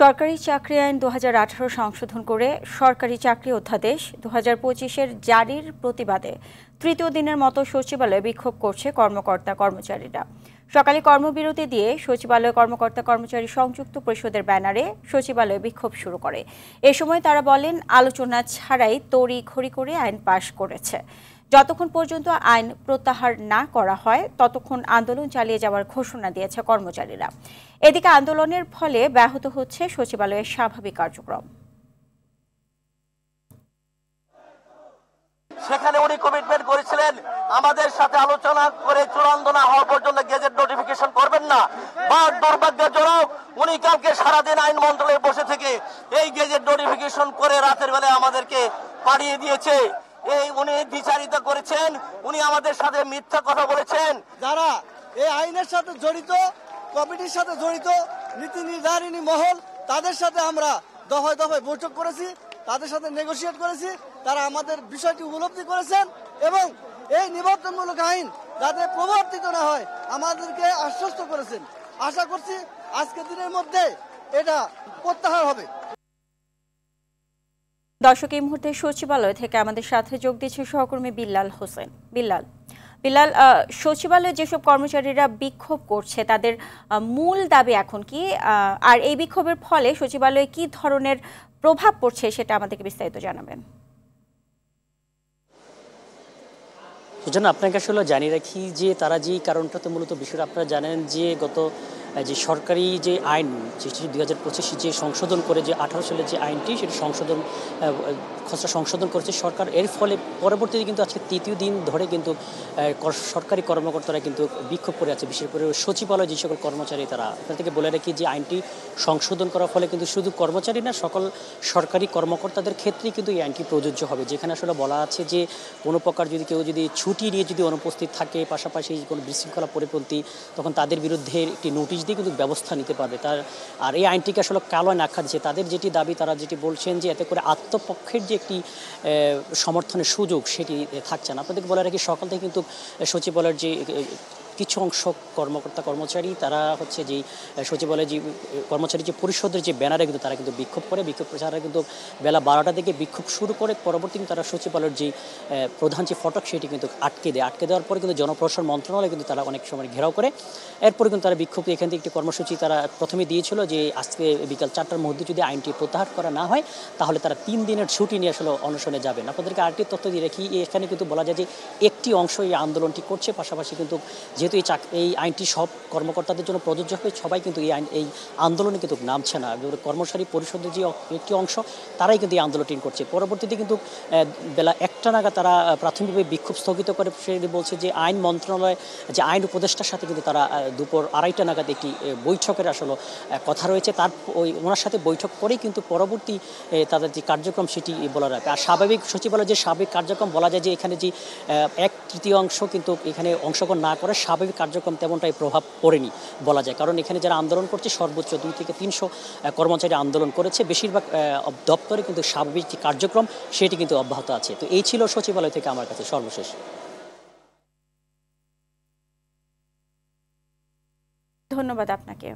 সরকারি চাকরি আইন ২০১৮ সংশোধন করে সরকারি চাকরি অধ্যাদেশ ২০২৫-এর জারির প্রতিবাদে তৃতীয় দিনের মতো সচিবালয়ে বিক্ষোভ করছে কর্মকর্তা-কর্মচারীরা। সকালে কর্মবিরতি দিয়ে সচিবালয় কর্মকর্তা-কর্মচারী সংযুক্ত পরিষদের ব্যানারে সচিবালয়ে বিক্ষোভ শুরু করে। এ সময় তারা বলেন, আলোচনা ছাড়াই তড়িঘড়ি করে আইন পাশ করেছে। যতক্ষণ পর্যন্ত আইন প্রত্যাহার না করা হয় ততক্ষণ আন্দোলন চালিয়ে যাওয়ার ঘোষণা দিয়েছে কর্মচারীরা। এদিকে আন্দোলনের ফলে ব্যাহত হচ্ছে সচিবালয়ের স্বাভাবিক কার্যক্রম। সেখানে উনি কমিটমেন্ট করেছিলেন আমাদের সাথে আলোচনা করে চূড়ান্ত না হওয়া পর্যন্ত গেজেট নোটিফিকেশন করবেন না। বা দুর্ভাগ্যজনক উনি কালকে সারাদিন আইন মন্ত্রণালয়ে বসে থেকে এই গেজেট নোটিফিকেশন করে রাতের বেলায় আমাদেরকে পাঠিয়ে দিয়েছে। এই উনি বিচারিত করেছেন, উনি আমাদের সাথে মিথ্যা কথা বলেছেন। যারা এই আইনের সাথে জড়িত, কমিটির সাথে জড়িত, নীতি নির্ধারণী মহল, তাদের সাথে আমরা দফায় দফায় বৈঠক করেছি, তাদের সাথে নেগোসিয়েট করেছি। তারা আমাদের বিষয়টি উপলব্ধি করেছেন এবং এই নিবন্ধনমূলক আইন যাতে প্রবর্তিত না হয় আমাদেরকে আশ্বস্ত করেছেন। আশা করছি আজকের দিনের মধ্যে এটা প্রত্যাহার হবে। দর্শক, এই মুহূর্তে সচিবালয় থেকে আমাদের সাথে যোগ দিচ্ছে সহকর্মী বিল্লাল হোসেন। বিল্লাল, সচিবালয়ে যেসব কর্মচারীরা বিক্ষোভ করছে তাদের মূল দাবি এখন কি, আর এই বিক্ষোভের ফলে সচিবালয়ে কি ধরনের প্রভাব পড়ছে সেটা আমাদেরকে বিস্তারিত জানাবেন। সুজন, আপনাকে আসলে জানিয়ে রাখি যে তারা যে কারণটাতে মূলত বিষয়টা আপনারা জানেন যে গত যে সরকারি যে আইন ২০২৫ যে সংশোধন করে যে ১৮ সালের যে আইনটি সেটি খসড়া সংশোধন করেছে সরকার। এর ফলে পরবর্তীতে কিন্তু আজকে তৃতীয় দিন ধরে কিন্তু সরকারি কর্মকর্তারা কিন্তু বিক্ষোভ করে আছে, বিশেষ করে সচিবালয় যে সকল কর্মচারী তারা। আপনার থেকে বলে রাখি যে আইনটি সংশোধন করার ফলে কিন্তু শুধু কর্মচারী না, সকল সরকারি কর্মকর্তাদের ক্ষেত্রেই কিন্তু এই আইনটি প্রযোজ্য হবে। যেখানে আসলে বলা আছে যে কোনো প্রকার যদি কেউ যদি ছুটি নিয়ে যদি অনুপস্থিত থাকে, পাশাপাশি কোনো বিশৃঙ্খলা পরিপন্থী, তখন তাদের বিরুদ্ধে একটি নোটিশ দিয়ে কিন্তু ব্যবস্থা নিতে পারবে। আর এই আইনটিকে আসলে কালো আখ্যা দিচ্ছে। তাদের যেটি দাবি, তারা যেটি বলছেন যে এতে করে আত্মপক্ষের যে একটি সমর্থনের সুযোগ সেটি থাকছে না। আপনাদেরকে বলে রাখি সকাল থেকে কিন্তু সচিবালয়ের যে কিছু অংশ কর্মকর্তা কর্মচারী তারা হচ্ছে যে সচিবালয়ের যে কর্মচারী যে পরিষদের যে ব্যানারে কিন্তু তারা কিন্তু বিক্ষোভ করে। বিক্ষোভ প্রচারে কিন্তু বেলা ১২টা থেকে বিক্ষোভ শুরু করে। পরবর্তী তারা সচিবালয়ের যে প্রধান যে ফটক সেটি কিন্তু আটকে দেয়। আটকে দেওয়ার পরে কিন্তু জনপ্রশাসন মন্ত্রণালয় কিন্তু তারা অনেক সময় ঘেরাও করে। এরপরে কিন্তু তারা বিক্ষোভ এখান থেকে একটি কর্মসূচি তারা প্রথমে দিয়েছিল যে আজকে বিকাল ৪টার মধ্যে যদি আইনটি প্রত্যাহার করা না হয় তাহলে তারা ৩ দিনের ছুটি নিয়ে আসলে অনশনে যাবেন। আপনাদেরকে আরেকটি তথ্য দিয়ে রাখি, এখানে কিন্তু বলা যায় যে একটি অংশ এই আন্দোলনটি করছে, পাশাপাশি কিন্তু যেহেতু এই আইনটি সব কর্মকর্তাদের জন্য প্রযোজ্য হবে, সবাই কিন্তু এই আন্দোলনে কিন্তু নামছে না। কর্মচারী পরিষদের যে একটি অংশ তারাই কিন্তু এই আন্দোলনটি করছে। পরবর্তীতে কিন্তু বেলা ১টা নাগাদ তারা প্রাথমিকভাবে বিক্ষোভ স্থগিত করে। সে বলছে যে আইন মন্ত্রণালয় যে আইন উপদেষ্টার সাথে কিন্তু তারা দুপুর ২:৩০ নাগাদ একটি বৈঠকের আসলে কথা রয়েছে। তার ওনার সাথে বৈঠক করেই কিন্তু পরবর্তী তাদের যে কার্যক্রম সেটি বলা রাখবে। আর স্বাভাবিক সচিবালয়ের যে স্বাভাবিক কার্যক্রম বলা যায় যে এখানে যে ১/৩ কিন্তু এখানে অংশগ্রহণ না করে স্বাভাবিক কার্যক্রম তেমনটাই প্রভাব পড়েনি বলা যায়। কারণ এখানে যারা আন্দোলন করছে সর্বোচ্চ ২ থেকে ৩০০ কর্মচারী আন্দোলন করেছে। বেশিরভাগ দপ্তরে কিন্তু স্বাভাবিক যে কার্যক্রম সেটি কিন্তু অব্যাহত আছে। তো এই ছিল সচিবালয় থেকে আমার কাছে সর্বশেষ। ধন্যবাদ আপনাকে।